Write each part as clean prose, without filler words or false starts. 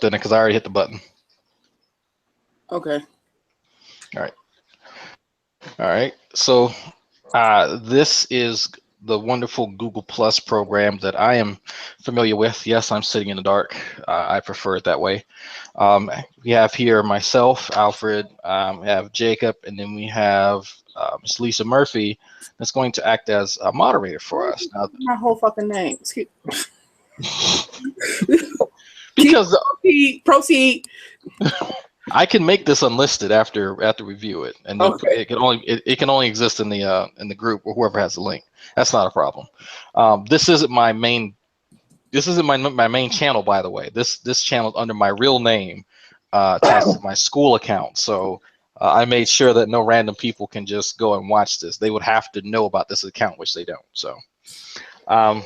left in it because I already hit the button. Okay. All right. All right. So this is the wonderful Google Plus program that I am familiar with. Yes, I'm sitting in the dark. I prefer it that way. We have here myself, Alfred, we have Jacob, and then we have Miss Lisa Murphy that's going to act as a moderator for us. Now, My whole fucking name. because Proceed. I can make this unlisted after we view it, and Okay. it can only exist in the group or whoever has the link. That's not a problem. This isn't my main. This isn't my main channel, by the way. This channel is under my real name, attached to my school account. So I made sure that no random people can just go and watch this. They would have to know about this account, which they don't. So, um,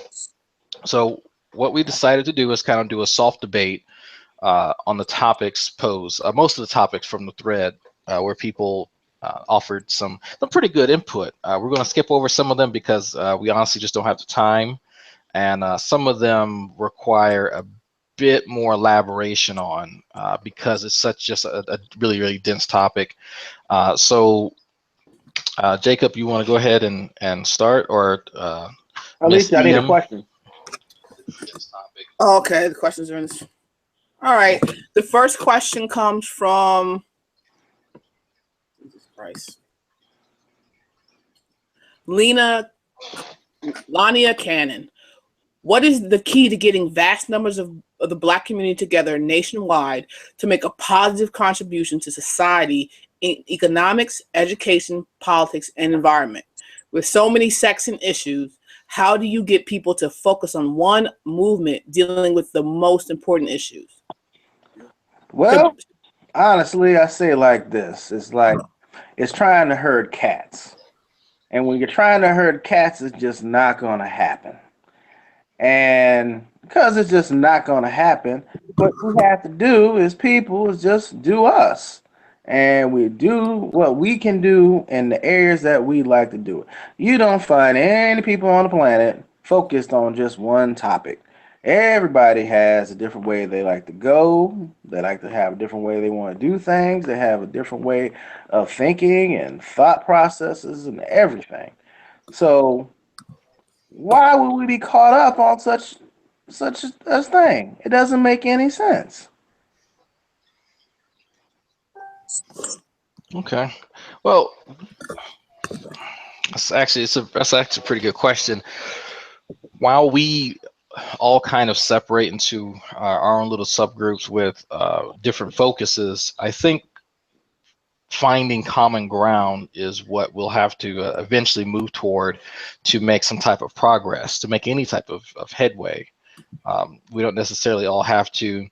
so what we decided to do is kind of do a soft debate on the topics posed. Most of the topics from the thread where people offered some pretty good input. We're going to skip over some of them because we honestly just don't have the time, and some of them require a bit more elaboration on because it's such just a really dense topic. So Jacob, you want to go ahead and start, or Miss Alicia, I need a EM? question. Oh, okay, the questions are in this. All right. The first question comes from Jesus Christ. Lania Cannon. What is the key to getting vast numbers of the Black community together nationwide to make a positive contribution to society in economics, education, politics, and environment? With so many sexing issues, how do you get people to focus on one movement dealing with the most important issues? Well, honestly, I say it like this. It's trying to herd cats. And when you're trying to herd cats, it's just not going to happen. And because it's just not going to happen, what we have to do as people is just do us. And we do what we can do in the areas that we like to do it. You don't find any people on the planet focused on just one topic. Everybody has a different way they like to go. They like to have a different way they want to do things. They have a different way of thinking and thought processes and everything. So why would we be caught up on such a thing? It doesn't make any sense. Okay. Well, that's actually a pretty good question. While we all kind of separate into our own little subgroups with different focuses, I think finding common ground is what we'll have to eventually move toward to make some type of progress, to make any type of headway. We don't necessarily all have to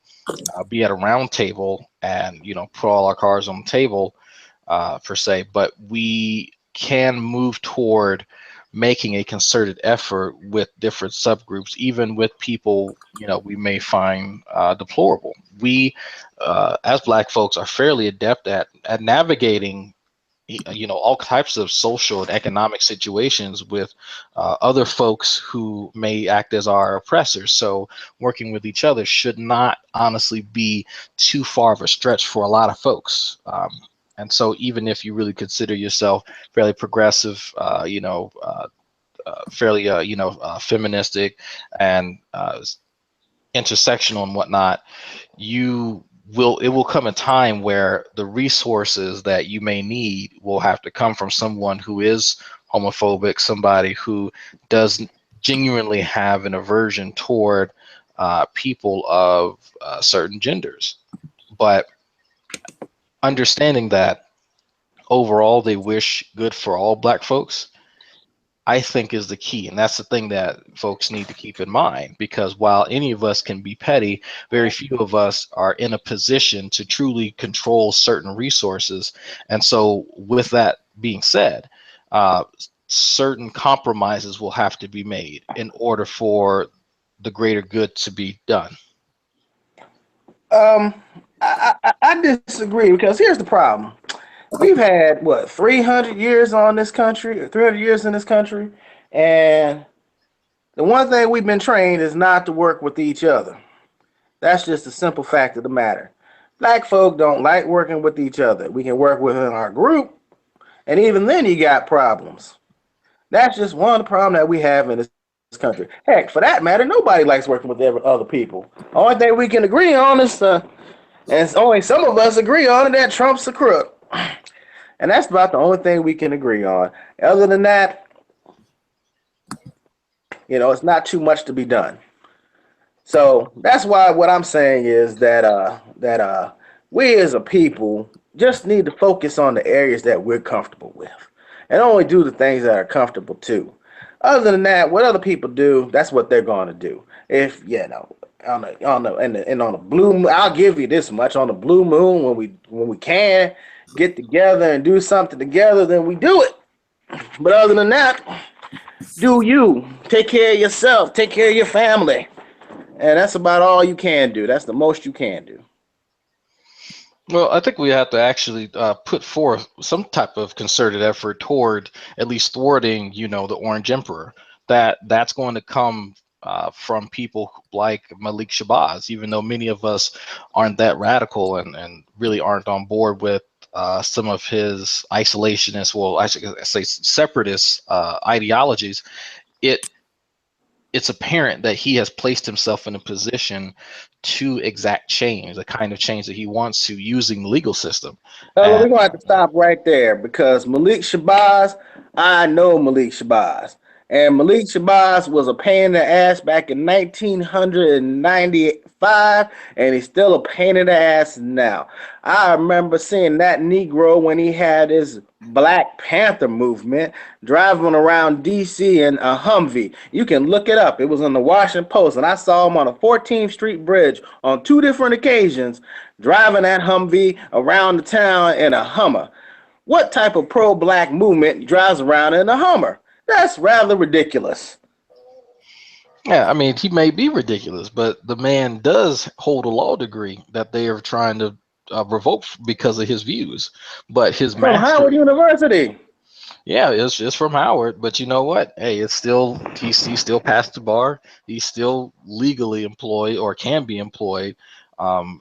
be at a round table and put all our cards on the table per se, but we can move toward making a concerted effort with different subgroups, even with people we may find deplorable. We, as Black folks, are fairly adept at navigating all types of social and economic situations with other folks who may act as our oppressors. So working with each other should not honestly be too far of a stretch for a lot of folks. And so even if you really consider yourself fairly progressive, fairly feministic and intersectional and whatnot, it will come a time where the resources that you may need will have to come from someone who is homophobic, somebody who does genuinely have an aversion toward people of certain genders. But understanding that overall they wish good for all Black folks, I think is the key. And that's the thing that folks need to keep in mind, because while any of us can be petty, very few of us are in a position to truly control certain resources. And so with that being said, certain compromises will have to be made in order for the greater good to be done. Um, I disagree because here's the problem. We've had what 300 years on this country, or 300 years in this country, and the one thing we've been trained is not to work with each other. That's just a simple fact of the matter. Black folk don't like working with each other. We can work within our group, and even then you got problems. That's just one problem that we have in this country. Heck, for that matter, nobody likes working with other people. Only thing we can agree on is, and only some of us agree on, it, that Trump's a crook. And that's about the only thing we can agree on. Other than that, it's not too much to be done. So that's why what I'm saying is that we as a people just need to focus on the areas that we're comfortable with, and only do the things that are comfortable too. Other than that, what other people do, that's what they're going to do. If on the blue moon, I'll give you this much: on the blue moon, when we can get together and do something together, then we do it. But other than that, do you take care of yourself, take care of your family, and that's about all you can do. That's the most you can do. Well, I think we have to actually put forth some type of concerted effort toward at least thwarting, the Orange Emperor. That's going to come from people like Malik Shabazz, even though many of us aren't that radical and really aren't on board with some of his isolationist, well, I should say separatist ideologies. It it's apparent that he has placed himself in a position to exact change, the kind of change that he wants to, using the legal system. We're And going to have to stop right there because Malik Shabazz, I know Malik Shabazz. And Malik Shabazz was a pain in the ass back in 1995, and he's still a pain in the ass now. I remember seeing that Negro when he had his Black Panther movement driving around DC in a Humvee. You can look it up. It was in the Washington Post, and I saw him on a 14th Street bridge on two different occasions driving that Humvee around the town in a Hummer. What type of pro-black movement drives around in a Hummer? That's rather ridiculous. yeah, I mean, he may be ridiculous, but the man does hold a law degree that they are trying to revoke because of his views. But his From Howard master, University. yeah, it's from Howard. But you know what? Hey, it's still he still passed the bar. He's still legally employed or can be employed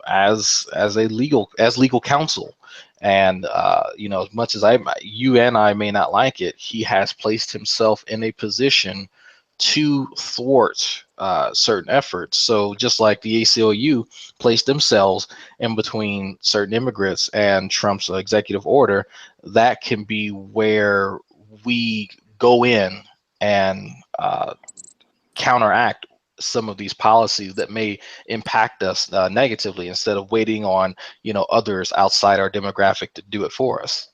as legal counsel. And as much as you and I may not like it, he has placed himself in a position to thwart certain efforts. So just like the ACLU placed themselves in between certain immigrants and Trump's executive order, that can be where we go in and counteract some of these policies that may impact us negatively, instead of waiting on others outside our demographic to do it for us.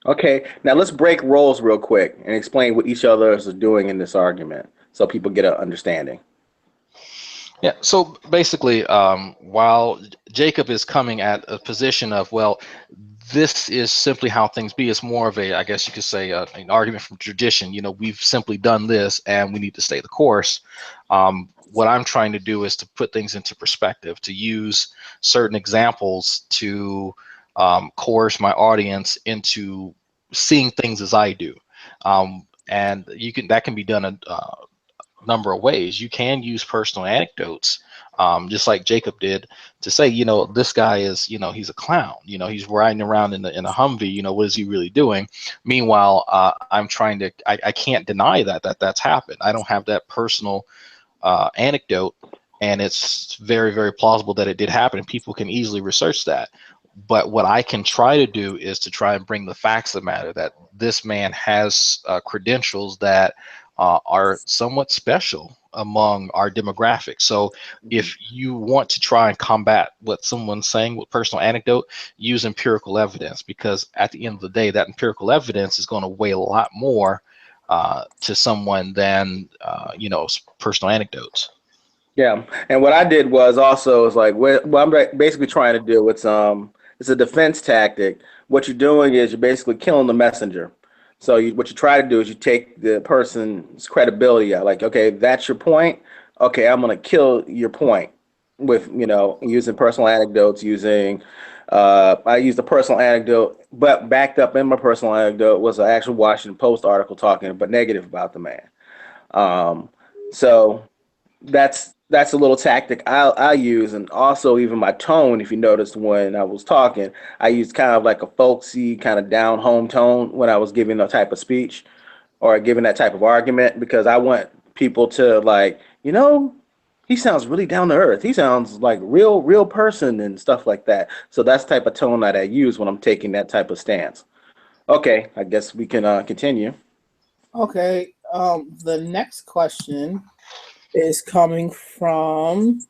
Okay, now let's break roles real quick and explain what each other is doing in this argument so people get an understanding. Yeah, so basically, while Jacob is coming at a position of, well, this is simply how things be, it's more of a, I guess you could say, an argument from tradition. We've simply done this and we need to stay the course. What I'm trying to do is to put things into perspective, to use certain examples to coerce my audience into seeing things as I do. And that can be done number of ways. You can use personal anecdotes, just like Jacob did, to say, this guy is, he's a clown. He's riding around in a Humvee. What is he really doing? Meanwhile, I'm trying to. I can't deny that's happened. I don't have that personal anecdote, and it's very, very plausible that it did happen, and people can easily research that. But what I can try to do is to try and bring the facts of the matter, that this man has credentials that are somewhat special among our demographic. So if you want to try and combat what someone's saying with personal anecdote, use empirical evidence, because at the end of the day, that empirical evidence is going to weigh a lot more to someone than personal anecdotes. Yeah, and what I did was also is like what I'm basically trying to do. It's a defense tactic. What you're doing is you're basically killing the messenger. So what you try to do is you take the person's credibility out. Like, okay, that's your point. Okay, I'm gonna kill your point with using personal anecdotes. I used a personal anecdote, but backed up in my personal anecdote was an actual Washington Post article talking but negative about the man. So that's that's a little tactic I use, and also even my tone. If you noticed when I was talking, I used kind of like a folksy, kind of down home tone when I was giving that type of speech or giving that type of argument because I want people to like, he sounds really down to earth. He sounds like real person and stuff like that. So that's the type of tone that I use when I'm taking that type of stance. Okay, I guess we can continue. Okay. The next question is coming from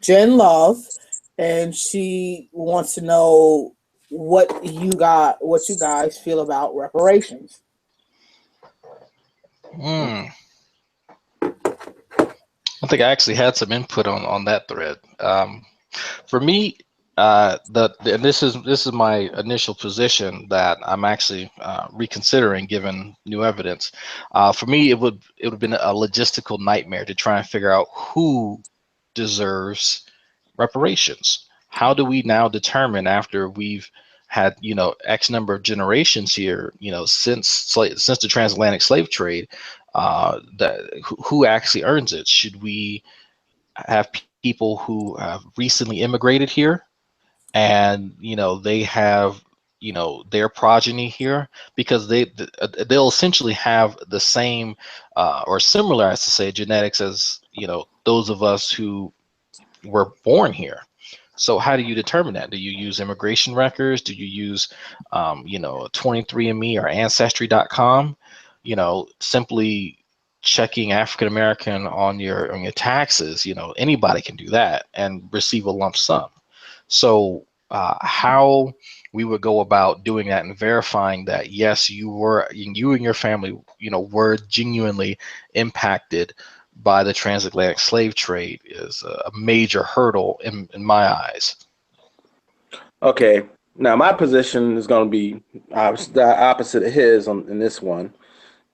Jen Love, and she wants to know what you guys feel about reparations. Hmm. I think I actually had some input on that thread. For me, and this is my initial position that I'm actually reconsidering given new evidence. For me, it would have been a logistical nightmare to try and figure out who deserves reparations. How do we now determine after we've had X number of generations here, since the transatlantic slave trade, that who actually earns it? Should we have people who have recently immigrated here and they have their progeny here because they'll essentially have the same or similar, as to say, genetics as those of us who were born here. So how do you determine that? Do you use immigration records? Do you use 23andMe or ancestry.com? Simply checking African American on your taxes, anybody can do that and receive a lump sum. So how we would go about doing that and verifying that yes, you and your family, were genuinely impacted by the transatlantic slave trade is a major hurdle in my eyes. Okay, now my position is going to be the opposite of his in this one.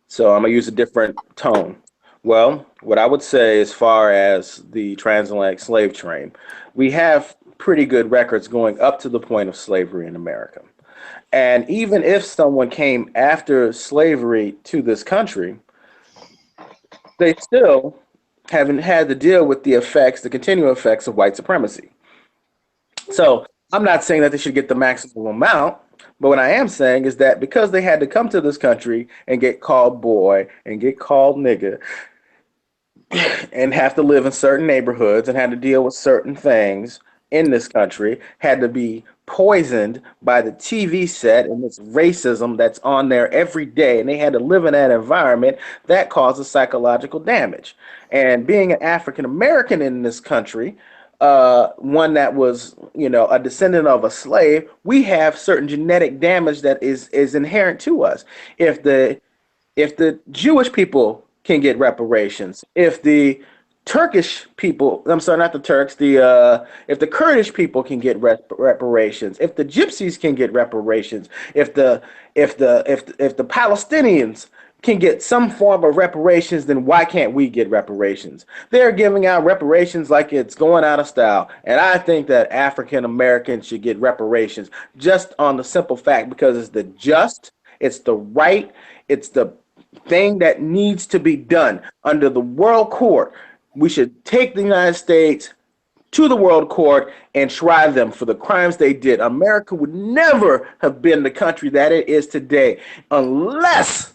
So I'm gonna use a different tone. Well, what I would say as far as the transatlantic slave trade, we have pretty good records going up to the point of slavery in America. And even if someone came after slavery to this country, they still haven't had to deal with the effects, the continuing effects of white supremacy. So I'm not saying that they should get the maximum amount, but what I am saying is that because they had to come to this country and get called boy and get called nigga and have to live in certain neighborhoods and had to deal with certain things in this country, had to be poisoned by the TV set and this racism that's on there every day, and they had to live in that environment that causes psychological damage. And being an African American in this country, one that was, a descendant of a slave, we have certain genetic damage that is inherent to us. If the if the Jewish people can get reparations, if the Turkish people, I'm sorry, not the Turks, the if the Kurdish people can get reparations, if the Gypsies can get reparations, if the Palestinians can get some form of reparations, then why can't we get reparations? They're giving out reparations like it's going out of style. And I think that African Americans should get reparations just on the simple fact because it's the just, it's the right, it's the thing that needs to be done under the world court. We should take the United States to the world court and try them for the crimes they did. America would never have been the country that it is today unless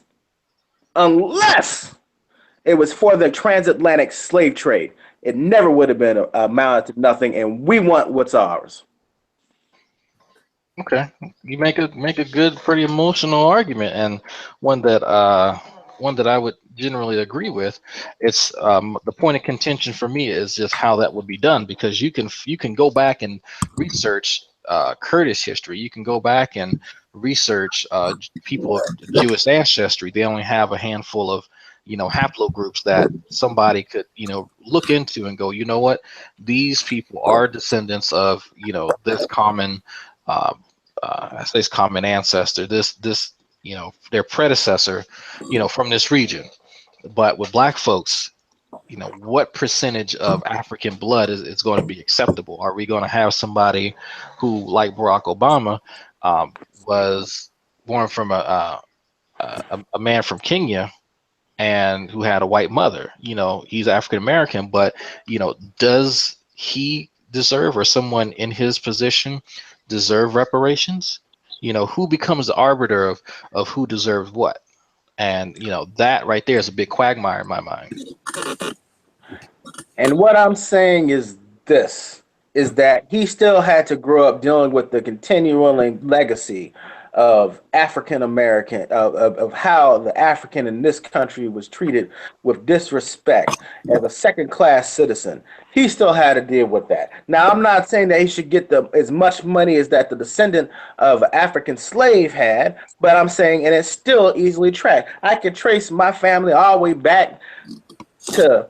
it was for the transatlantic slave trade. It never would have been amounted to nothing, and we want what's ours. Okay, you make a good, pretty emotional argument, and one that uh one that I would generally agree with. It's the point of contention for me is just how that would be done because you can go back and research Kurdish history. You can go back and research people of Jewish ancestry. They only have a handful of haplogroups that somebody could look into and go, you know what, these people are descendants of this common. Uh, I say this common ancestor, this their predecessor, from this region. But with black folks, what percentage of African blood is going to be acceptable? Are we going to have somebody who, like Barack Obama, was born from a man from Kenya, and who had a white mother. He's African American, but does he deserve, or someone in his position deserve reparations? Who becomes the arbiter of who deserves what? And that right there is a big quagmire in my mind. And what I'm saying is this, is that he still had to grow up dealing with the continuing legacy of African American, of how the African in this country was treated with disrespect as a second class citizen. He still had to deal with that. Now, I'm not saying that he should get as much money as that the descendant of an African slave had, but I'm saying, and it's still easily tracked. I could trace my family all the way back to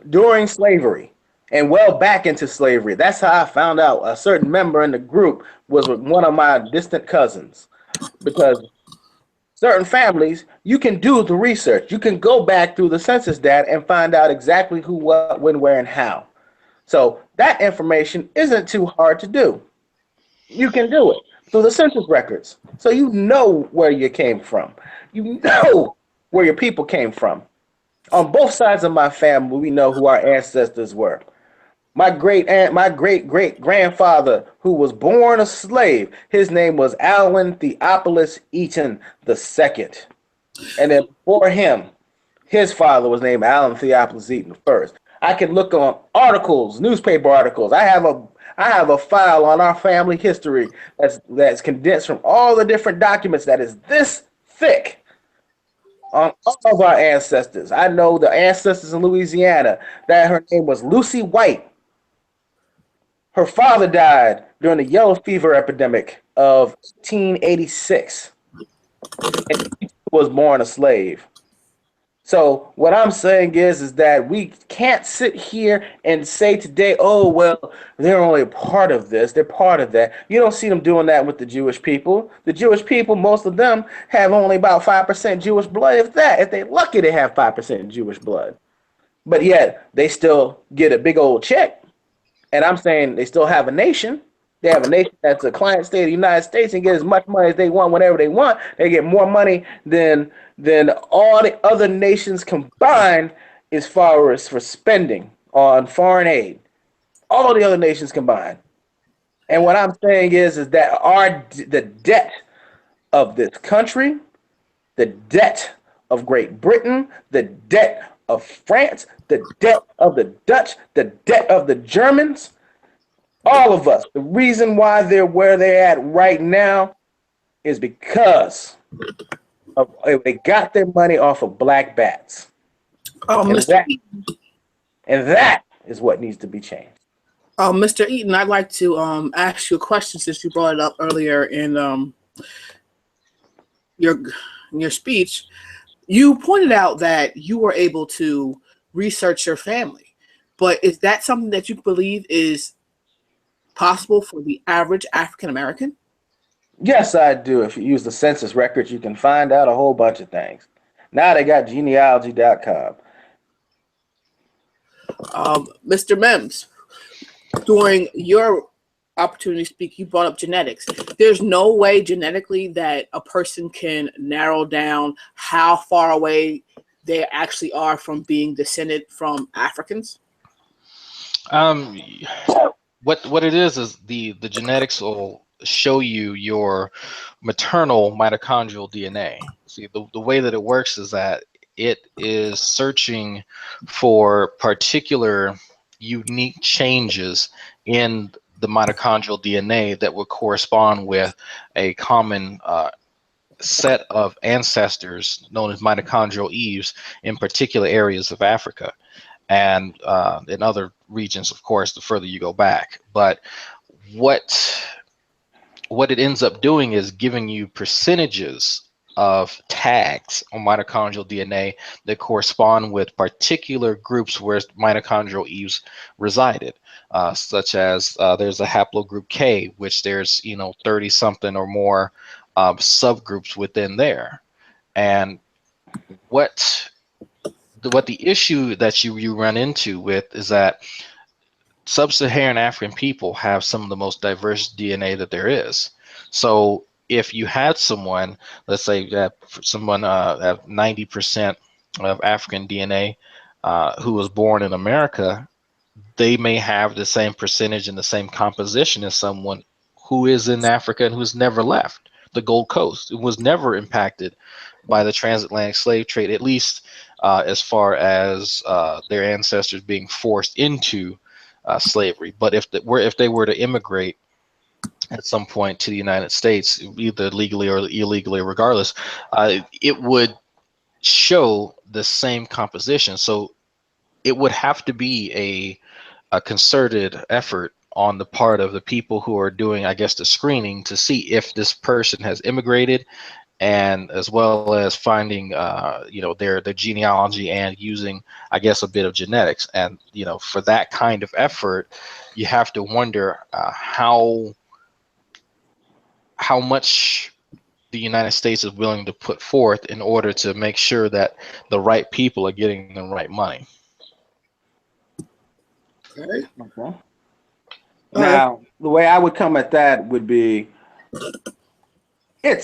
during slavery and well back into slavery. That's how I found out a certain member in the group was with one of my distant cousins. Because certain families, you can do the research. You can go back through the census data and find out exactly who, what, when, where, and how. So that information isn't too hard to do. You can do it through the census records. So you know where you came from. You know where your people came from. On both sides of my family, we know who our ancestors were. My great great grandfather, who was born a slave, his name was Alwyn Theophilus Eaton II. And then before him, his father was named Allen Theophilus Eaton first. I can look on articles, newspaper articles. I have a file on our family history that's condensed from all the different documents that is this thick on all of our ancestors. I know the ancestors in Louisiana, that her name was Lucy White. Her father died during the yellow fever epidemic of 1886, and she was born a slave. So what I'm saying is that we can't sit here and say today, oh well, they're only a part of this, they're part of that. You don't see them doing that with the Jewish people. The Jewish people, most of them have only about 5% Jewish blood, if that. If they're lucky, they have 5% Jewish blood. But yet they still get a big old check. And I'm saying they still have a nation. They have a nation that's a client state of the United States and get as much money as they want whenever they want. They get more money than all the other nations combined as far as for spending on foreign aid. All the other nations combined. And what I'm saying is that the debt of this country, the debt of Great Britain, the debt of France, the debt of the Dutch, the debt of the Germans, all of us, the reason why they're where they're at right now is because they got their money off of black bats. Oh, And Mr. that is what needs to be changed. Mr. Eaton, I'd like to ask you a question since you brought it up earlier in your speech. You pointed out that you were able to research your family, but is that something that you believe is possible for the average African American? Yes, I do. If you use the census records, you can find out a whole bunch of things. Now they got genealogy.com. Mr. Mims, during your opportunity to speak, you brought up genetics. There's no way genetically that a person can narrow down how far away they actually are from being descended from Africans. What it is the genetics will show you your maternal mitochondrial DNA. See, the way that it works is that it is searching for particular unique changes in the mitochondrial DNA that would correspond with a common set of ancestors known as mitochondrial Eves in particular areas of Africa, and in other regions, of course, the further you go back. But what it ends up doing is giving you percentages of tags on mitochondrial DNA that correspond with particular groups where mitochondrial Eves resided, such as there's a haplogroup K, which there's 30 something or more subgroups within there. And what the issue that you run into with is that sub-Saharan African people have some of the most diverse DNA that there is. So if you had someone, let's say that someone have 90% of African DNA who was born in America, they may have the same percentage and the same composition as someone who is in Africa and who's never left the Gold Coast. It was never impacted by the transatlantic slave trade, at least as far as their ancestors being forced into slavery. But if they were to immigrate at some point to the United States, either legally or illegally, regardless, it would show the same composition. So it would have to be a concerted effort on the part of the people who are doing, I guess, the screening to see if this person has immigrated, and as well as finding, their genealogy and using, I guess, a bit of genetics. And for that kind of effort, you have to wonder how much the United States is willing to put forth in order to make sure that the right people are getting the right money. Okay. Okay. Now, the way I would come at that would be, let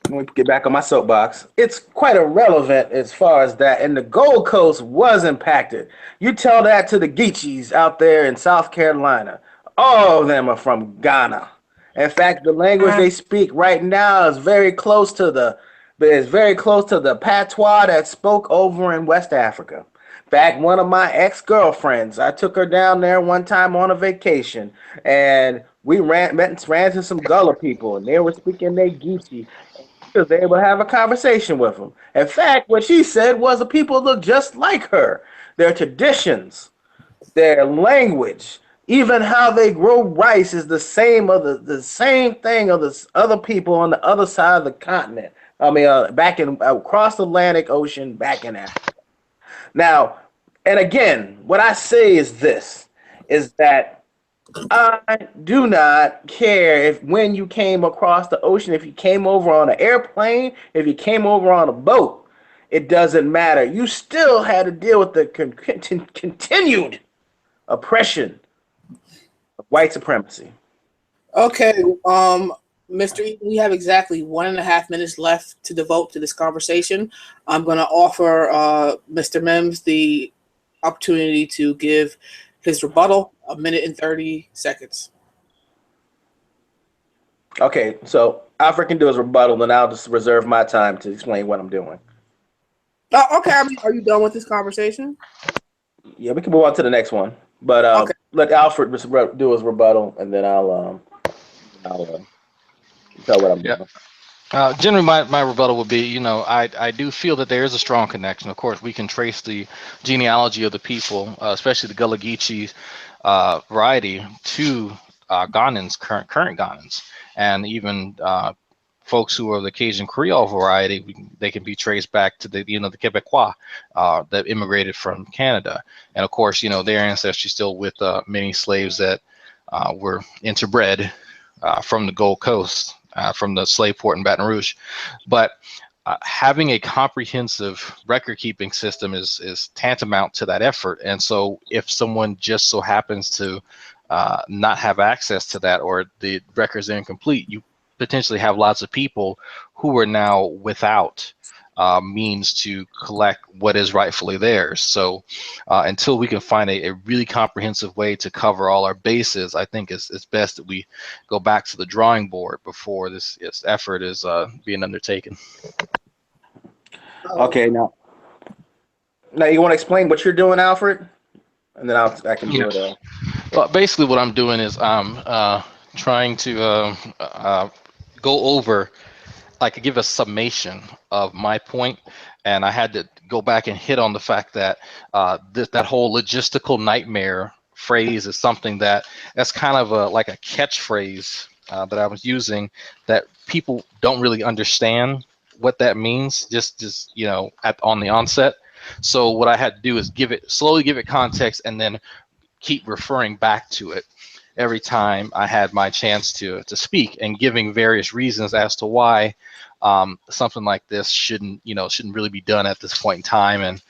me get back on my soapbox. It's quite irrelevant as far as that. And the Gold Coast was impacted. You tell that to the Geechees out there in South Carolina. All of them are from Ghana. In fact, the language they speak right now is very close to the patois that's spoke over in West Africa. In fact, one of my ex-girlfriends, I took her down there one time on a vacation, and we ran into some Gullah people, and they were speaking their Geechee. She was able to have a conversation with them. In fact, what she said was the people look just like her. Their traditions, their language, even how they grow rice is the same of the same thing of the other people on the other side of the continent. I mean, back in across the Atlantic Ocean, back in Africa. Now, and again, what I say is this: is that I do not care if when you came across the ocean, if you came over on an airplane, if you came over on a boat, it doesn't matter. You still had to deal with the continued oppression of white supremacy. Okay, Mr. Eaton, we have exactly 1.5 minutes left to devote to this conversation. I'm going to offer Mr. Mims the opportunity to give his rebuttal, 1 minute and 30 seconds. Okay, so Alfred can do his rebuttal, then I'll just reserve my time to explain what I'm doing. Okay, I mean, are you done with this conversation? Yeah, we can move on to the next one, but Okay. let Alfred do his rebuttal, and then I'll tell what I'm doing. Generally, my rebuttal would be, I do feel that there is a strong connection. Of course, we can trace the genealogy of the people, especially the Gullah Geechee variety, to Ghanans, current Ghanans, and even folks who are the Cajun Creole variety. They can be traced back to the Quebecois that immigrated from Canada, and of course, their ancestry still with many slaves that were interbred from the Gold Coast. From the slave port in Baton Rouge. But having a comprehensive record keeping system is tantamount to that effort. And so if someone just so happens to not have access to that, or the records are incomplete, you potentially have lots of people who are now without means to collect what is rightfully theirs. So until we can find a really comprehensive way to cover all our bases, I think it's best that we go back to the drawing board before this effort is being undertaken. Okay, now you want to explain what you're doing, Alfred, and then I can do it. Well, basically what I'm doing is I'm trying to go over, I could give a summation of my point, and I had to go back and hit on the fact that that whole logistical nightmare phrase is something that's kind of like a catchphrase that I was using, that people don't really understand what that means just on the onset. So what I had to do is slowly give it context, and then keep referring back to it every time I had my chance to speak, and giving various reasons as to why something like this shouldn't really be done at this point in time. And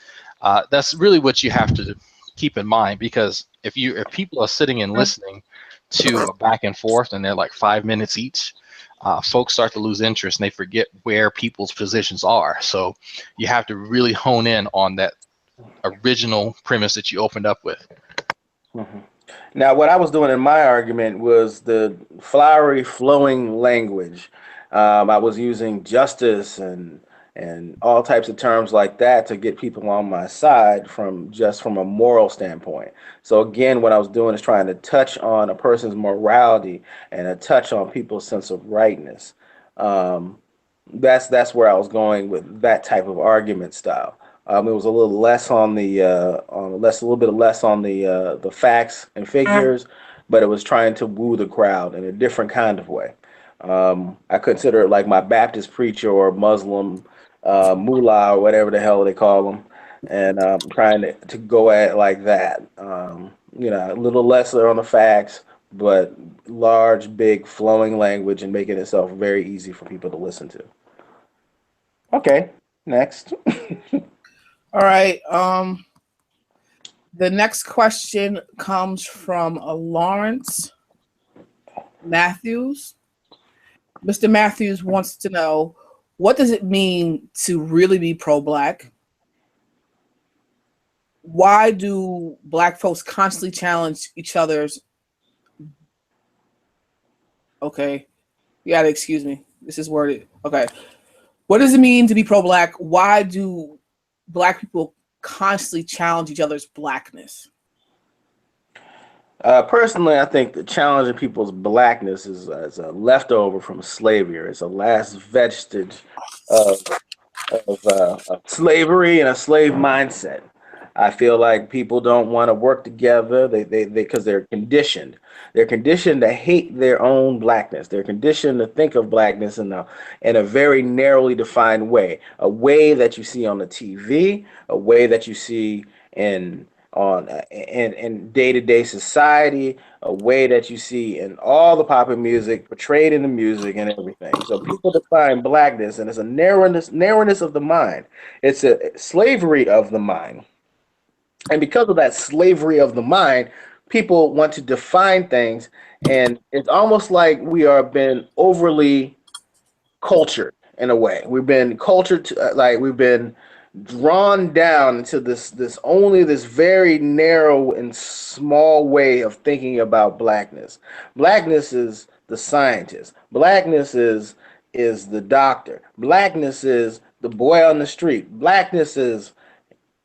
that's really what you have to keep in mind, because if people are sitting and listening to a back and forth and they're like 5 minutes each, folks start to lose interest and they forget where people's positions are. So you have to really hone in on that original premise that you opened up with. Mhm. Now, what I was doing in my argument was the flowery, flowing language. I was using justice and all types of terms like that to get people on my side from just from a moral standpoint. So again, what I was doing is trying to touch on a person's morality and a touch on people's sense of rightness. Um, that's where I was going with that type of argument style. It was a little less a little bit less on the facts and figures, but it was trying to woo the crowd in a different kind of way. I consider it like my Baptist preacher or Muslim mullah or whatever the hell they call them, and trying to go at it like that. A little lesser on the facts, but large, big, flowing language and making itself very easy for people to listen to. Okay, next. All right. The next question comes from Lawrence Matthews. Mr. Matthews wants to know, what does it mean to really be pro-Black? Why do Black folks constantly challenge each other's? Okay, you gotta excuse me. This is worded. Okay. What does it mean to be pro-Black? Why do Black people constantly challenge each other's Blackness? Personally, I think the challenging people's blackness is a leftover from slavery. It's a last vestige of of slavery and a slave mindset. I feel like people don't want to work together. They because they're conditioned. They're conditioned to hate their own blackness. They're conditioned to think of blackness in a very narrowly defined way, a way that you see on the TV, a way that you see in on in day-to-day society, a way that you see in all the pop and music portrayed in the music and everything. So people define blackness, and it's a narrowness of the mind. It's a slavery of the mind, and because of that slavery of the mind, people want to define things, and it's almost like we are been overly cultured in a way. We've been cultured to, like we've been drawn down into this very narrow and small way of thinking about blackness. Blackness is the scientist. Blackness is the doctor. Blackness is the boy on the street. Blackness is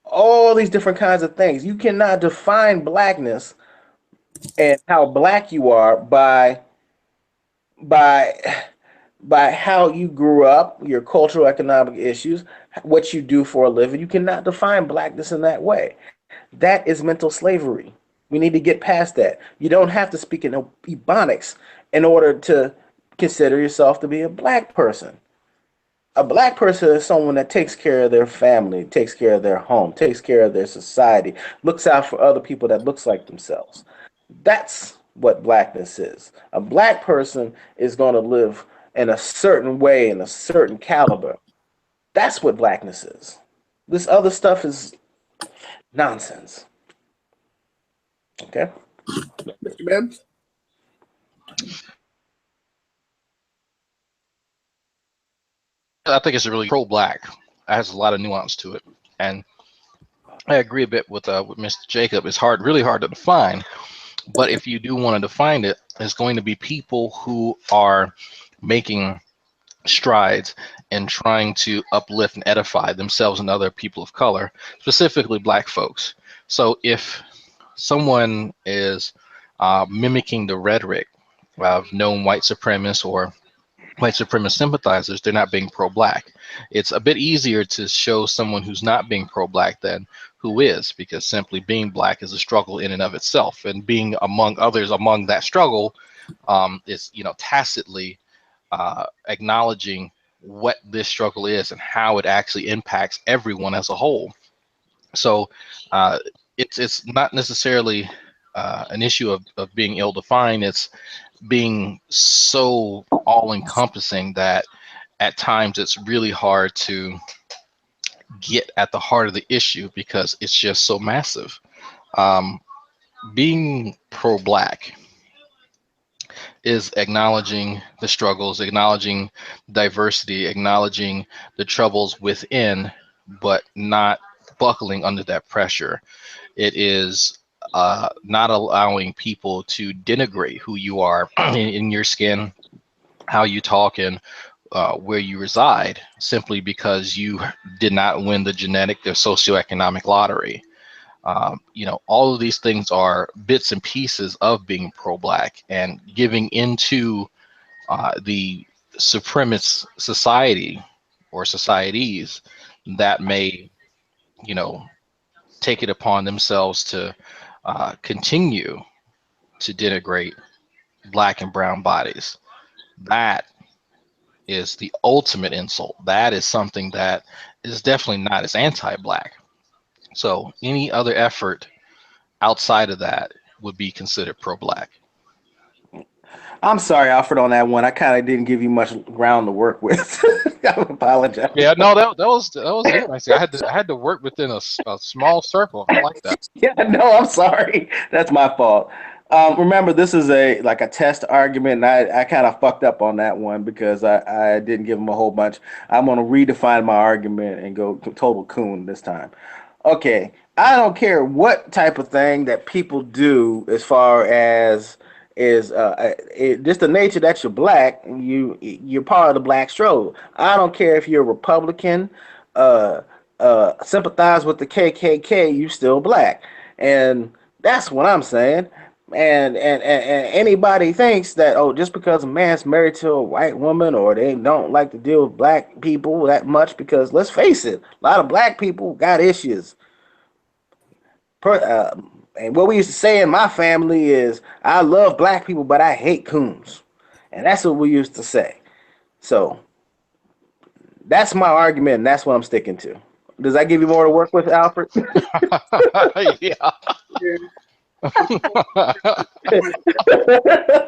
all these different kinds of things. You cannot define blackness and how black you are by by how you grew up, your cultural economic issues, what you do for a living. You cannot define blackness in that way. That is mental slavery. We need to get past that. You don't have to speak in Ebonics in order to consider yourself to be a black person. A black person is someone that takes care of their family, takes care of their home, takes care of their society, looks out for other people that looks like themselves. That's what blackness is. A black person is going to live in a certain way, in a certain caliber. That's what blackness is. This other stuff is nonsense. Okay? Mr. Bibbs? I think it's a really pro-Black. It has a lot of nuance to it, and I agree a bit with Mr. Jacob. It's really hard to define. But if you do want to define it, it's going to be people who are making strides and trying to uplift and edify themselves and other people of color, specifically Black folks. So if someone is mimicking the rhetoric of known white supremacists or white supremacist sympathizers, they're not being pro-Black. It's a bit easier to show someone who's not being pro-Black than who is, because simply being Black is a struggle in and of itself, and being among others among that struggle is, tacitly acknowledging what this struggle is and how it actually impacts everyone as a whole. So it's not necessarily an issue of being ill-defined. It's being so all-encompassing that at times it's really hard to get at the heart of the issue because it's just so massive. Being pro-Black is acknowledging the struggles, acknowledging diversity, acknowledging the troubles within, but not buckling under that pressure. It is not allowing people to denigrate who you are in your skin, how you talk, and where you reside, simply because you did not win the genetic or socioeconomic lottery. All of these things are bits and pieces of being pro-black and giving into the supremacist society or societies that may, you know, take it upon themselves to continue to denigrate black and brown bodies. That is the ultimate insult. That is something that is definitely not as anti-black. So any other effort outside of that would be considered pro-black. I'm sorry, Alfred, on that one. I kind of didn't give you much ground to work with. I apologize. Yeah, no, that was interesting. I had to work within a small circle. I like that. Yeah, no, I'm sorry. That's my fault. Remember, this is a test argument, and I kind of fucked up on that one because I didn't give him a whole bunch. I'm gonna redefine my argument and go total coon this time. Okay, I don't care what type of thing that people do as far as just the nature that you're black. You're part of the black struggle. I don't care if you're a Republican, uh, sympathize with the KKK. You still black, and that's what I'm saying. And anybody thinks that, oh, just because a man's married to a white woman, or they don't like to deal with black people that much, because let's face it, a lot of black people got issues. And what we used to say in my family is, I love black people, but I hate coons. And that's what we used to say. So that's my argument, and that's what I'm sticking to. Does that give you more to work with, Alfred? Yeah.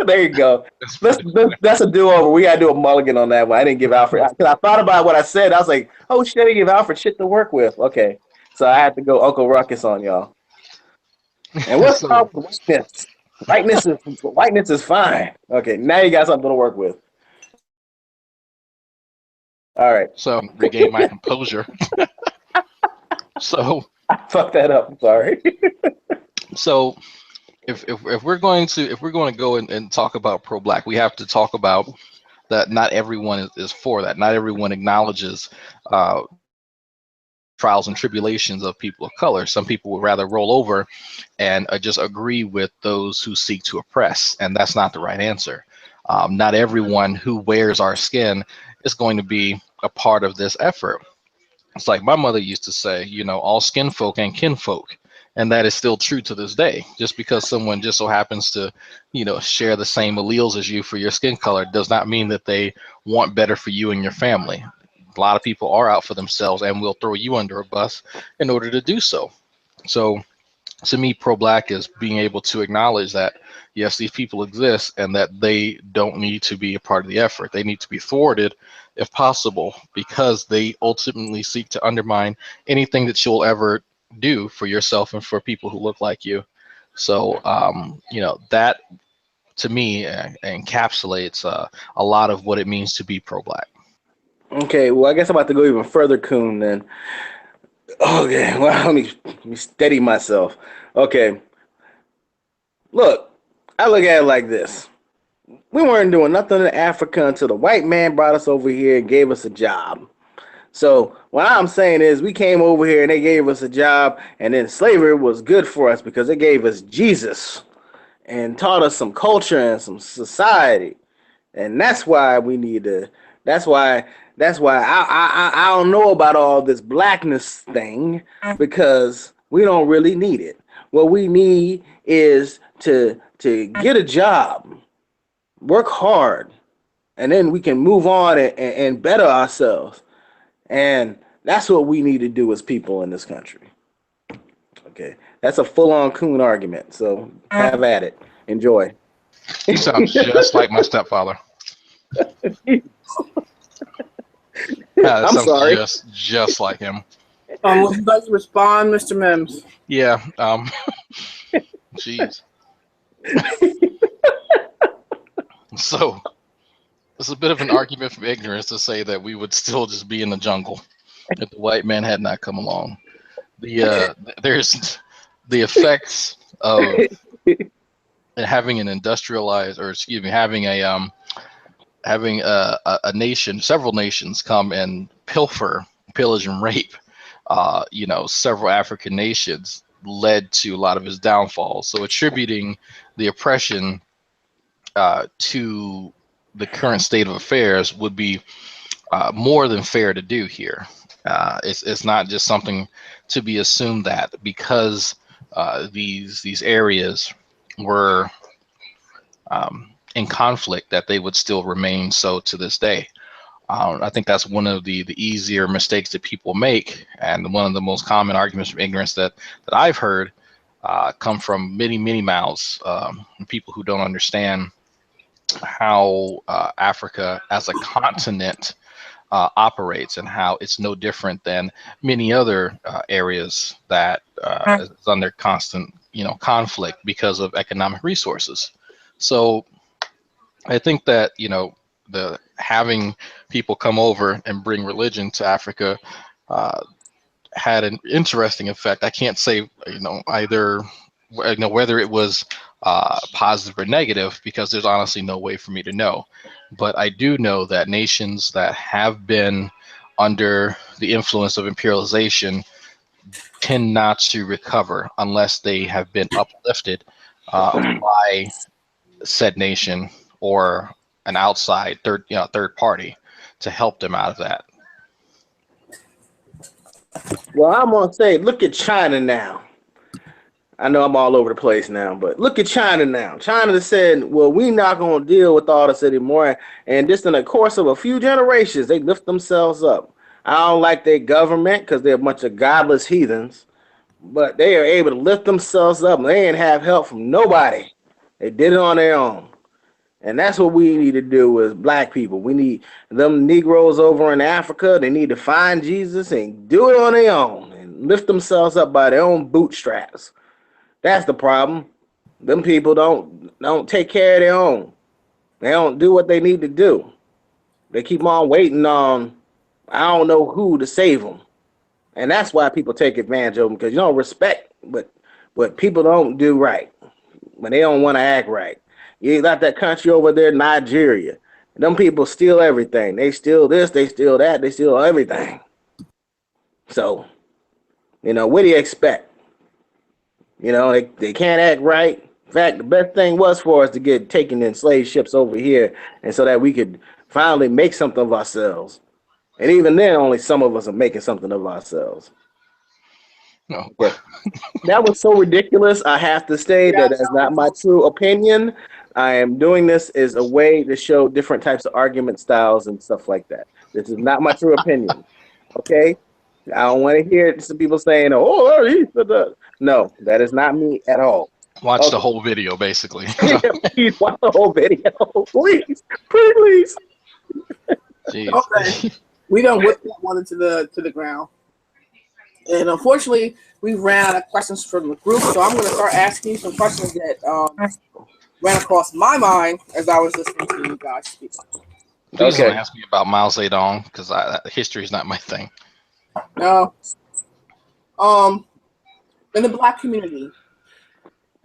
There you go. That's a do-over. We gotta do a mulligan on that one. I didn't give Alfred, because I thought about what I said. I was like, oh shit, I didn't give Alfred shit to work with. Okay. So I had to go Uncle Ruckus on y'all. And what's So wrong with whiteness? Whiteness is fine. Okay, now you got something to work with. All right. regain my composure. So I fucked that up. I'm sorry. so if we're going to go and talk about pro-black, we have to talk about that not everyone is for that. Not everyone acknowledges trials and tribulations of people of color. Some people would rather roll over and just agree with those who seek to oppress, and that's not the right answer. Not everyone who wears our skin is going to be a part of this effort. It's like my mother used to say, all skin folk and kinfolk. And that is still true to this day. Just because someone just so happens to, share the same alleles as you for your skin color does not mean that they want better for you and your family. A lot of people are out for themselves and will throw you under a bus in order to do so. So to me, pro-black is being able to acknowledge that, yes, these people exist and that they don't need to be a part of the effort. They need to be thwarted if possible, because they ultimately seek to undermine anything that you'll ever do for yourself and for people who look like you. So, that to me encapsulates a lot of what it means to be pro-black. Okay, well, I guess I'm about to go even further coon then. Okay, well, let me steady myself. Okay, look, I look at it like this. We weren't doing nothing in Africa until the white man brought us over here and gave us a job. So what I'm saying is, we came over here and they gave us a job, and then slavery was good for us because it gave us Jesus and taught us some culture and some society. And that's why we need to. That's why. That's why I don't know about all this blackness thing, because we don't really need it. What we need is to get a job, work hard, and then we can move on and better ourselves. And that's what we need to do as people in this country. Okay, that's a full-on coon argument. So have at it. Enjoy. You sound just like my stepfather. Yeah, that I'm sounds sorry. just like him. Would you like to respond, Mr. Mims? Yeah. Jeez. So it's a bit of an argument from ignorance to say that we would still just be in the jungle if the white man had not come along. There's the effects of having an industrialized, or excuse me, having a nation, several nations come and pillage and rape, several African nations led to a lot of his downfall. So attributing the oppression to the current state of affairs would be more than fair to do here. It's not just something to be assumed that because these areas were in conflict that they would still remain so to this day. I think that's one of the easier mistakes that people make, and one of the most common arguments from ignorance that I've heard come from many mouths, people who don't understand how Africa as a continent operates, and how it's no different than many other areas that is under constant conflict because of economic resources. So I think that the having people come over and bring religion to Africa had an interesting effect. I can't say either whether it was positive or negative, because there's honestly no way for me to know. But I do know that nations that have been under the influence of imperialization tend not to recover unless they have been uplifted by said nation or an outside third party to help them out of that. Well, I'm gonna say, look at China now. I know I'm all over the place now, but look at China now. China said, well, we're not going to deal with all this anymore. And just in the course of a few generations, they lift themselves up. I don't like their government because they're a bunch of godless heathens, but they are able to lift themselves up. And they didn't have help from nobody. They did it on their own. And that's what we need to do as black people. We need them Negroes over in Africa. They need to find Jesus and do it on their own and lift themselves up by their own bootstraps. That's the problem. Them people don't take care of their own. They don't do what they need to do. They keep on waiting on I don't know who to save them, and that's why people take advantage of them, because you don't respect what people don't do right when they don't want to act right. You got that country over there, Nigeria. Them people steal everything. They steal this, they steal that, they steal everything. So, what do you expect? They can't act right. In fact, the best thing was for us to get taken in slave ships over here, and so that we could finally make something of ourselves. And even then, only some of us are making something of ourselves. No. Yeah. That was so ridiculous. I have to say that that's not my true opinion. I am doing this as a way to show different types of argument styles and stuff like that. This is not my true opinion. Okay? I don't want to hear some people saying, "Oh, no, that is not me at all." Watch the whole video, basically. Yeah, please watch the whole video, please, please. Jeez. Okay, we done whipped that one into the ground, and unfortunately, we ran out of questions from the group. So I'm going to start asking you some questions that ran across my mind as I was listening to you guys speak. Please don't ask me about Mao Zedong, because history is not my thing. No. In the black community,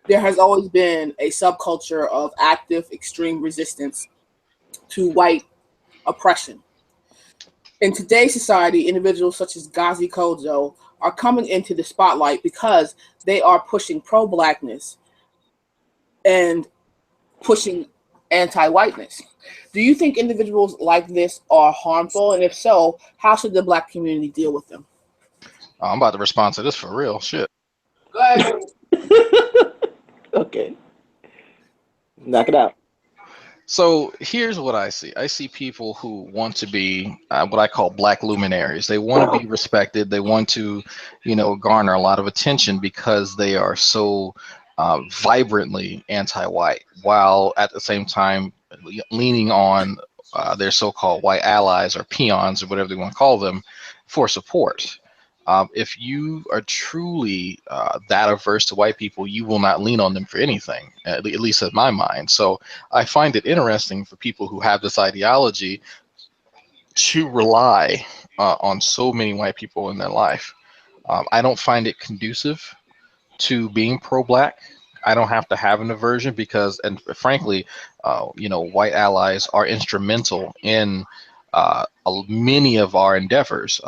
there has always been a subculture of active, extreme resistance to white oppression. In today's society, individuals such as Gazi Kojo are coming into the spotlight because they are pushing pro-blackness and pushing anti-whiteness. Do you think individuals like this are harmful? And if so, how should the black community deal with them? I'm about to respond to this for real. Shit. Go ahead. Okay. Knock it out. So here's what I see. I see people who want to be what I call black luminaries. They want to be respected. They want to, garner a lot of attention because they are so vibrantly anti-white, while at the same time leaning on their so-called white allies or peons or whatever they want to call them for support. If you are truly that averse to white people, you will not lean on them for anything, at least in my mind. So I find it interesting for people who have this ideology to rely on so many white people in their life. I don't find it conducive to being pro-black. I don't have to have an aversion because, and frankly, white allies are instrumental in many of our endeavors,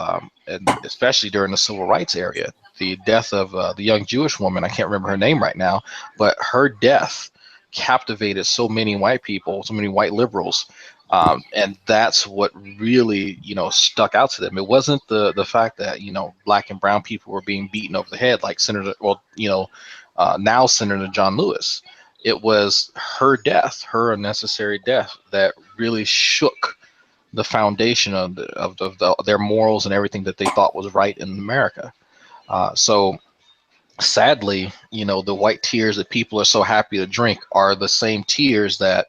and especially during the civil rights area. The death of the young Jewish woman, I can't remember her name right now, but her death captivated so many white people, so many white liberals. And that's what really, stuck out to them. It wasn't the fact that, black and brown people were being beaten over the head like now Senator John Lewis. It was her death, her unnecessary death, that really shook the foundation of their morals and everything that they thought was right in America. So sadly, the white tears that people are so happy to drink are the same tears that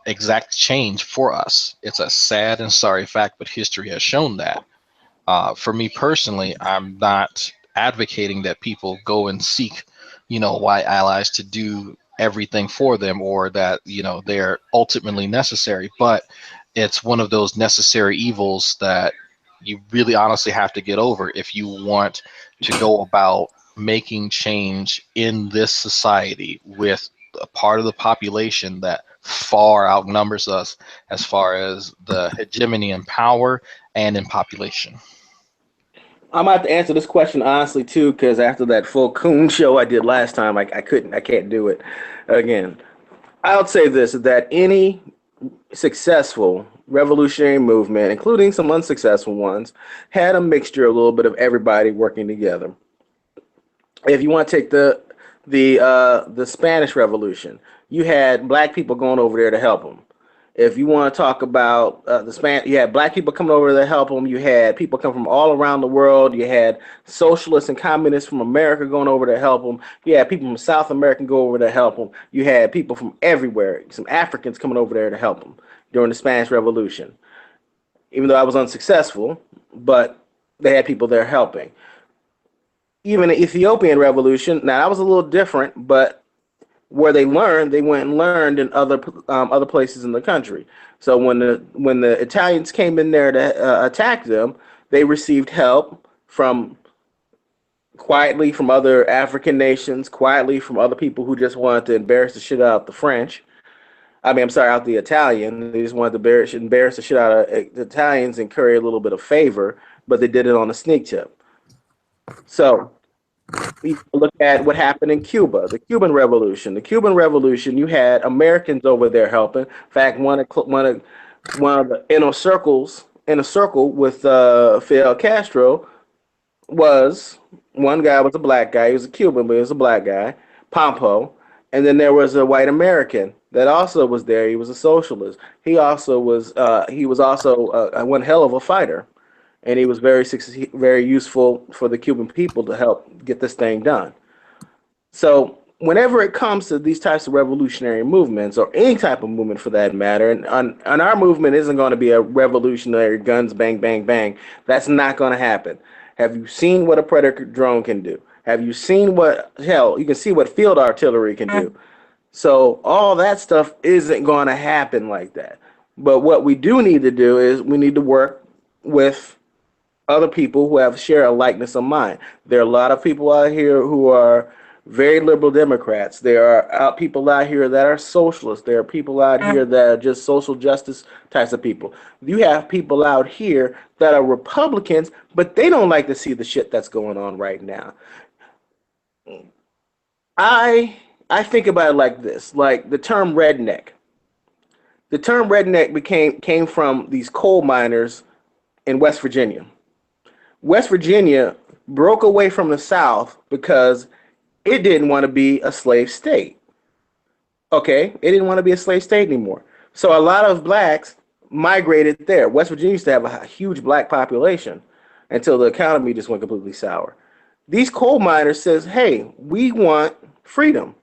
exact change for us. It's a sad and sorry fact, but history has shown that. For me personally, I'm not advocating that people go and seek, white allies to do everything for them, or that, they're ultimately necessary. But it's one of those necessary evils that you really honestly have to get over if you want to go about making change in this society with a part of the population that far outnumbers us as far as the hegemony in power and in population. I'm about to answer this question honestly too, because after that full coon show I did last time, I can't do it again. I would say this, that any successful revolutionary movement, including some unsuccessful ones, had a mixture, a little bit of everybody working together. If you want to take the Spanish Revolution, you had black people going over there to help them. If you want to talk about you had black people coming over to help them. You had people come from all around the world. You had socialists and communists from America going over to help them. You had people from South America go over to help them. You had people from everywhere, some Africans coming over there to help them during the Spanish Revolution. Even though I was unsuccessful, but they had people there helping. Even the Ethiopian Revolution, now that was a little different, but where they learned, they went and learned in other places in the country. So when the Italians came in there to attack them, they received help from quietly from other African nations, quietly from other people who just wanted to embarrass the shit out of the French. I mean, I'm sorry, out the Italian. They just wanted to embarrass the shit out of the Italians and curry a little bit of favor, but they did it on a sneak tip. So we look at what happened in Cuba, the Cuban Revolution. The Cuban Revolution, you had Americans over there helping. In fact, one of the inner circle with Fidel Castro was one guy was a black guy. He was a Cuban, but he was a black guy, Pompo. And then there was a white American that also was there. He was a socialist. He was also one hell of a fighter, and he was very useful for the Cuban people to help get this thing done. So whenever it comes to these types of revolutionary movements, or any type of movement for that matter, and our movement isn't going to be a revolutionary guns bang bang bang. That's not going to happen. Have you seen what a Predator drone can do? Have you seen what, hell, you can see what field artillery can do. So all that stuff isn't going to happen like that. But what we do need to do is we need to work with other people who share a likeness of mind. There are a lot of people out here who are very liberal Democrats. There are people out here that are socialists. There are people out here that are just social justice types of people. You have people out here that are Republicans, but they don't like to see the shit that's going on right now. I think about it like this, like the term redneck. The term redneck came from these coal miners in West Virginia. West Virginia broke away from the South because it didn't want to be a slave state. Okay, it didn't want to be a slave state anymore. So a lot of blacks migrated there. West Virginia used to have a huge black population until the economy just went completely sour. These coal miners says, hey, we want freedom.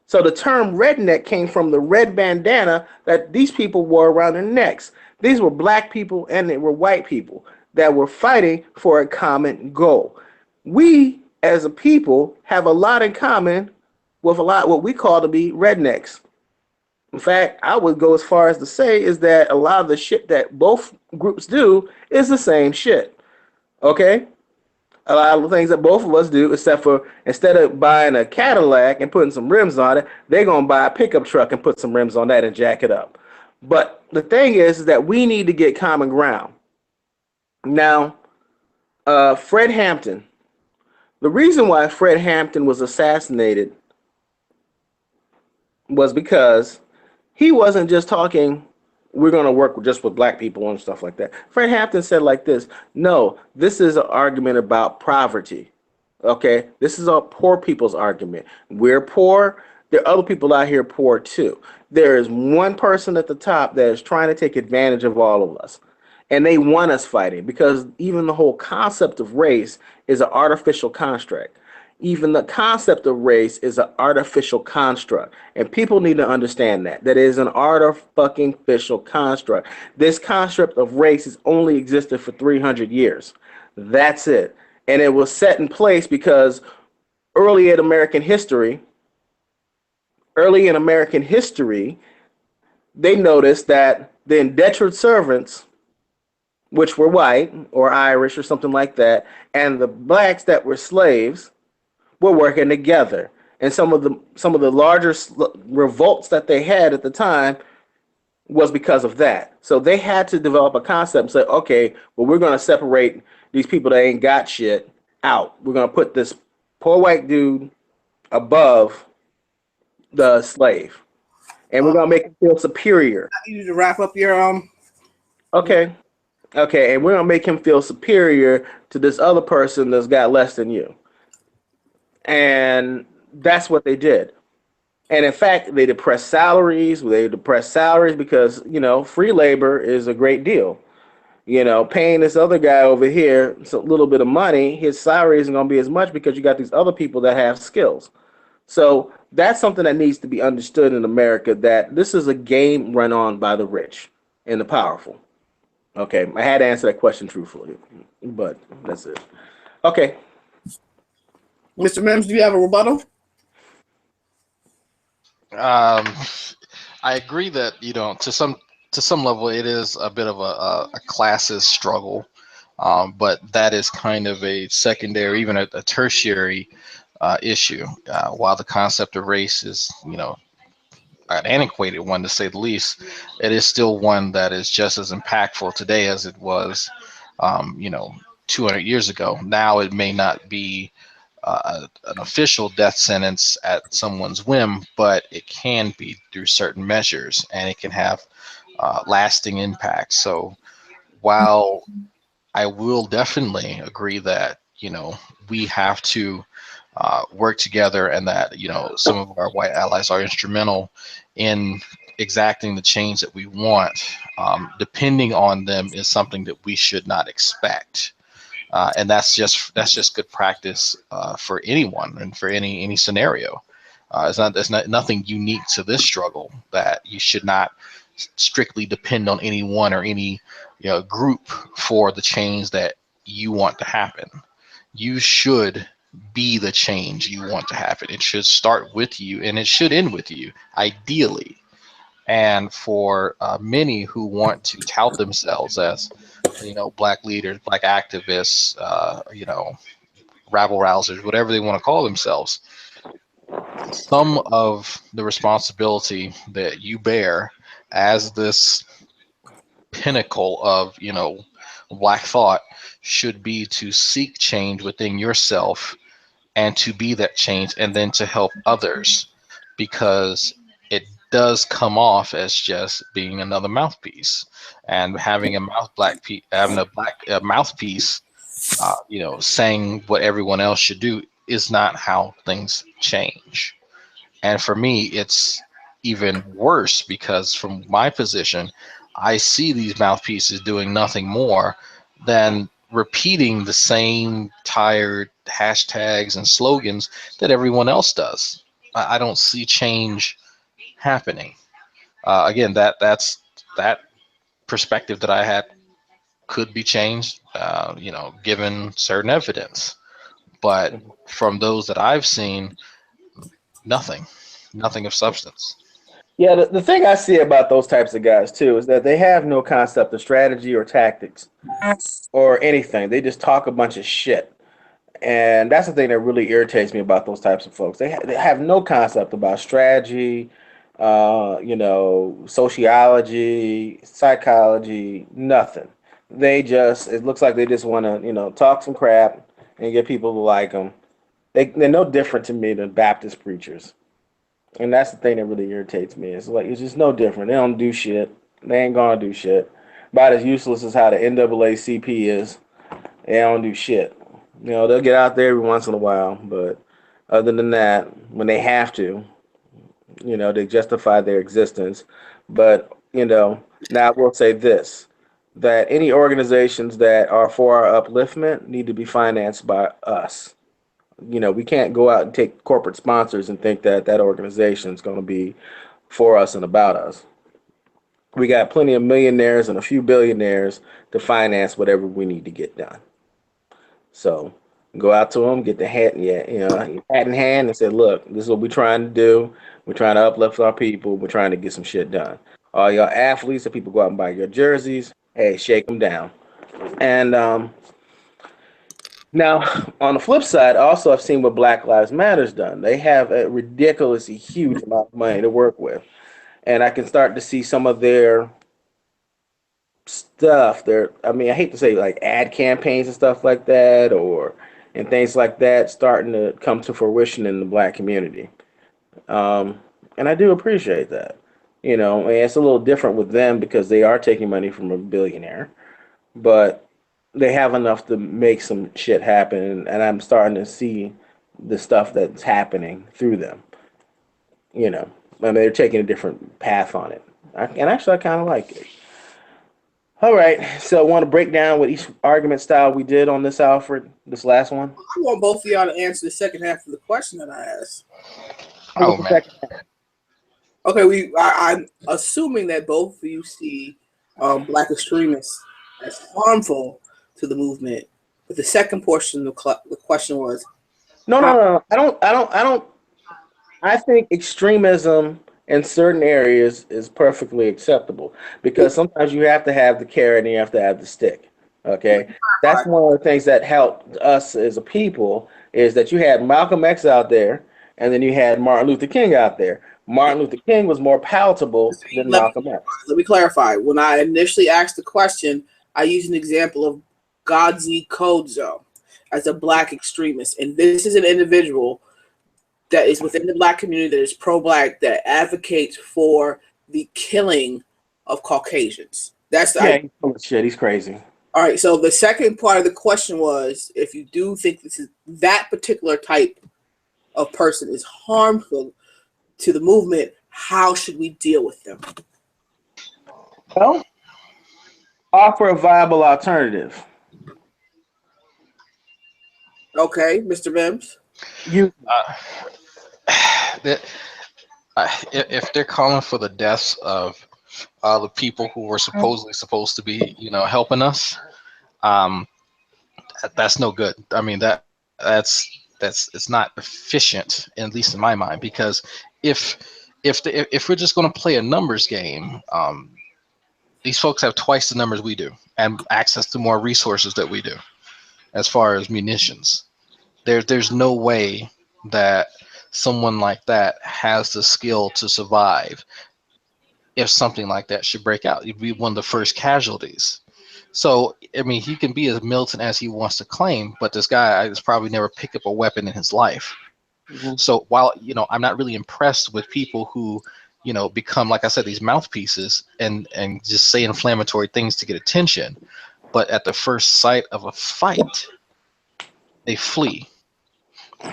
So the term redneck came from the red bandana that these people wore around their necks. These were black people and they were white people. that were fighting for a common goal. We, as a people, have a lot in common with a lot what we call to be rednecks. In fact, I would go as far as to say is that a lot of the shit that both groups do is the same shit. Okay? A lot of the things that both of us do, except for instead of buying a Cadillac and putting some rims on it, they're gonna buy a pickup truck and put some rims on that and jack it up. But the thing is that we need to get common ground. Now, Fred Hampton. The reason why Fred Hampton was assassinated was because he wasn't just talking, we're going to work just with black people and stuff like that. Fred Hampton said like this, no, this is an argument about poverty. Okay, this is a poor people's argument. We're poor. There are other people out here poor too. There is one person at the top that is trying to take advantage of all of us. And they want us fighting because even the whole concept of race is an artificial construct. Even the concept of race is an artificial construct. And people need to understand that. That is an artificial construct. This construct of race has only existed for 300 years. That's it. And it was set in place because early in American history, early in American history, they noticed that the indentured servants, which were white or Irish or something like that, and the blacks that were slaves were working together. And some of the larger revolts that they had at the time was because of that. So they had to develop a concept and say, okay, well, we're going to separate these people that ain't got shit out. We're going to put this poor white dude above the slave, and we're going to make him feel superior. I need you to wrap up your Okay. Okay, and we're gonna make him feel superior to this other person that's got less than you. And that's what they did. And in fact, they depressed salaries. They depressed salaries because, free labor is a great deal. Paying this other guy over here a little bit of money, his salary isn't gonna be as much because you got these other people that have skills. So that's something that needs to be understood in America, that this is a game run on by the rich and the powerful. Okay, I had to answer that question truthfully, but that's it. Okay. Mr. Mims, do you have a rebuttal? Um, I agree that to some level it is a bit of a classist struggle, but that is kind of a secondary, even a tertiary issue. While the concept of race is an antiquated one to say the least, it is still one that is just as impactful today as it was, um, you know, 200 years ago. Now it may not be an official death sentence at someone's whim, but it can be through certain measures, and it can have lasting impacts. So while I will definitely agree that we have to work together, and that some of our white allies are instrumental in exacting the change that we want. Depending on them is something that we should not expect, and that's just good practice for anyone and for any scenario. It's not nothing unique to this struggle that you should not strictly depend on anyone or any group for the change that you want to happen. You should be the change you want to happen. It should start with you and it should end with you, ideally. And for many who want to tout themselves as, black leaders, black activists, rabble rousers, whatever they want to call themselves, some of the responsibility that you bear as this pinnacle of, black thought should be to seek change within yourself and to be that change, and then to help others, because it does come off as just being another mouthpiece, and having a mouthpiece, saying what everyone else should do is not how things change. And for me, it's even worse because from my position, I see these mouthpieces doing nothing more than repeating the same tired hashtags and slogans that everyone else does. I don't see change happening. Again, that's that perspective that I had could be changed, given certain evidence. But from those that I've seen, nothing, nothing of substance. Yeah, the thing I see about those types of guys too is that they have no concept of strategy or tactics or anything. They just talk a bunch of shit. And that's the thing that really irritates me about those types of folks. They have no concept about strategy, sociology, psychology, nothing. It looks like they just want to, talk some crap and get people to like them. They're no different to me than Baptist preachers. And that's the thing that really irritates me. It's like, it's just no different. They don't do shit. They ain't gonna do shit. About as useless as how the NAACP is. They don't do shit. They'll get out there every once in a while, but other than that, when they have to, they justify their existence. But, now I will say this, that any organizations that are for our upliftment need to be financed by us. We can't go out and take corporate sponsors and think that that organization is going to be for us and about us. We got plenty of millionaires and a few billionaires to finance whatever we need to get done. So go out to them, get the hat, yeah, hat in hand, and say, "Look, this is what we're trying to do. We're trying to uplift our people. We're trying to get some shit done. All your athletes, if people go out and buy your jerseys, hey, shake them down." And now, on the flip side, also I've seen what Black Lives Matter's done. They have a ridiculously huge amount of money to work with, and I can start to see some of their stuff. I mean, I hate to say like ad campaigns and stuff like that, or and things like that, starting to come to fruition in the Black community. And I do appreciate that. And it's a little different with them because they are taking money from a billionaire, but they have enough to make some shit happen, and I'm starting to see the stuff that's happening through them. You know, I mean, they're taking a different path on it, and actually, I kind of like it. All right, so I want to break down what each argument style we did on this, Alfred. This last one. I want both of y'all to answer the second half of the question that I asked. Oh man. Okay, I'm assuming that both of you see Black extremists as harmful to the movement. But the second portion of the question was, No, no, no. I don't. I think extremism in certain areas is perfectly acceptable because sometimes you have to have the carrot and you have to have the stick. Okay, that's one of the things that helped us as a people is that you had Malcolm X out there, and then you had Martin Luther King out there. Martin Luther King was more palatable than let me, Malcolm X. let me clarify. When I initially asked the question, I used an example of Godzi Kodzo as a Black extremist. And this is an individual that is within the Black community that is pro-Black, that advocates for the killing of Caucasians. He's full of shit. He's crazy. All right, so the second part of the question was, if you do think that particular type of person is harmful to the movement, how should we deal with them? Well, offer a viable alternative. Okay, Mr. Mims. If they're calling for the deaths of the people who were supposedly supposed to be, helping us, that's no good. I mean, that's it's not efficient, at least in my mind, because if if we're just going to play a numbers game, these folks have twice the numbers we do and access to more resources that we do as far as munitions. There's no way that someone like that has the skill to survive if something like that should break out. You'd be one of the first casualties. So, I mean, he can be as militant as he wants to claim, but this guy has probably never picked up a weapon in his life. Mm-hmm. So while, I'm not really impressed with people who, become, like I said, these mouthpieces and just say inflammatory things to get attention, but at the first sight of a fight, they flee.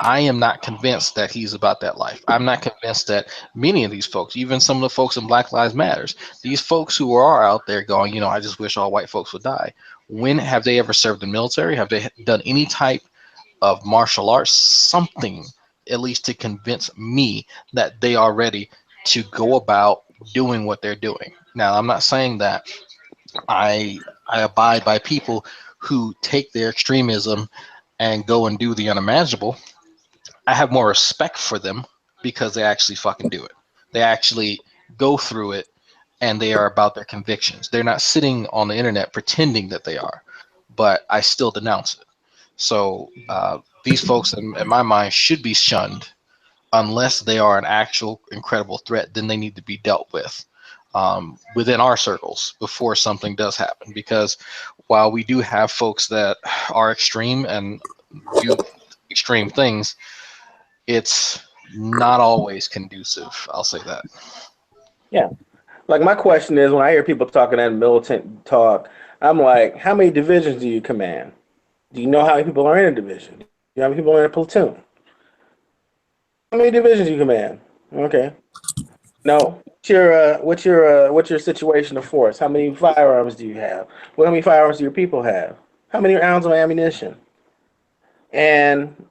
I am not convinced that he's about that life. I'm not convinced that many of these folks, even some of the folks in Black Lives Matters, these folks who are out there going, I just wish all white folks would die. When have they ever served in the military? Have they done any type of martial arts? Something, at least to convince me that they are ready to go about doing what they're doing. Now, I'm not saying that I abide by people who take their extremism and go and do the unimaginable. I have more respect for them because they actually fucking do it. They actually go through it and they are about their convictions. They're not sitting on the internet pretending that they are, but I still denounce it. So these folks, in my mind, should be shunned unless they are an actual incredible threat. Then they need to be dealt with within our circles before something does happen. Because while we do have folks that are extreme and do extreme things, it's not always conducive. I'll say that. Yeah. Like my question is, when I hear people talking that militant talk, I'm like, how many divisions do you command? Do you know how many people are in a division? Do you know how many people are in a platoon? How many divisions do you command? Okay. No. What's your situation of force? How many firearms do you have? Well, how many firearms do your people have? How many rounds of ammunition? And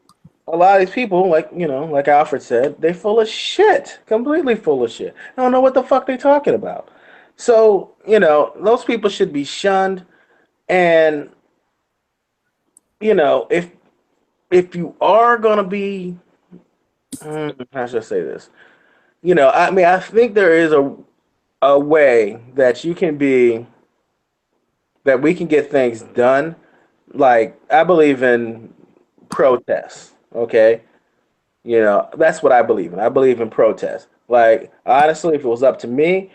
a lot of these people, like Alfred said, they full of shit, completely full of shit. I don't know what the fuck they talking about. So those people should be shunned. And if you are gonna be, how should I say this? I mean, I think there is a way that you can be that we can get things done. Like I believe in protests. Okay, that's what I believe in. I believe in protest. Like honestly, if it was up to me,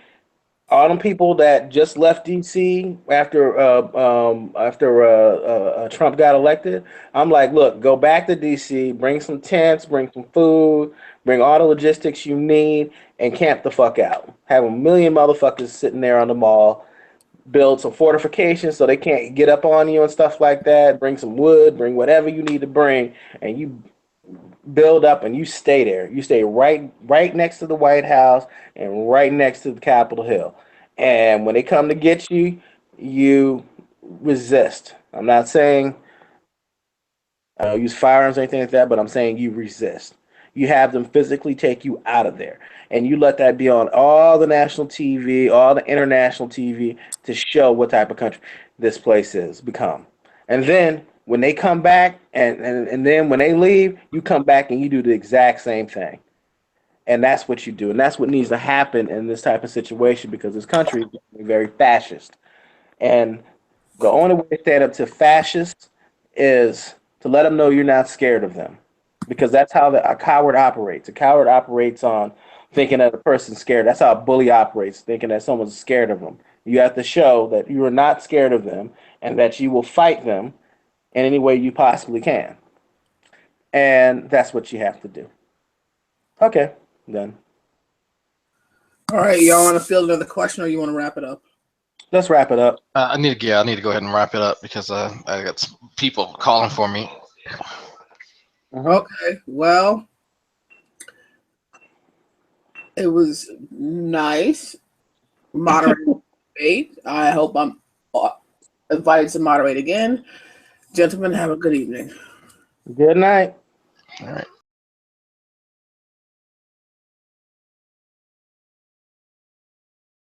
all them people that just left DC after Trump got elected, I'm like, look, go back to DC, bring some tents, bring some food, bring all the logistics you need, and camp the fuck out. Have a million motherfuckers sitting there on the mall. Build some fortifications so they can't get up on you and stuff like that. Bring some wood, bring whatever you need to bring, and you build up and you stay there. You stay right next to the White House and right next to the Capitol Hill. And when they come to get you, you resist. I'm not saying use firearms or anything like that, but I'm saying you resist. You have them physically take you out of there. And you let that be on all the national TV, all the international TV to show what type of country this place is become. And then when they come back and then when they leave, you come back and you do the exact same thing. And that's what you do. And that's what needs to happen in this type of situation because this country is very fascist. And the only way to stand up to fascists is to let them know you're not scared of them, because that's how a coward operates. A coward operates on thinking that a person's scared. That's how a bully operates, thinking that someone's scared of them. You have to show that you are not scared of them and that you will fight them in any way you possibly can. And that's what you have to do. Okay, done. All right, y'all want to field another question, or you want to wrap it up? Let's wrap it up. I need to go ahead and wrap it up because I got some people calling for me. Okay, well, it was nice moderating debate. I hope I'm invited to moderate again. Gentlemen, have a good evening. Good night. All right.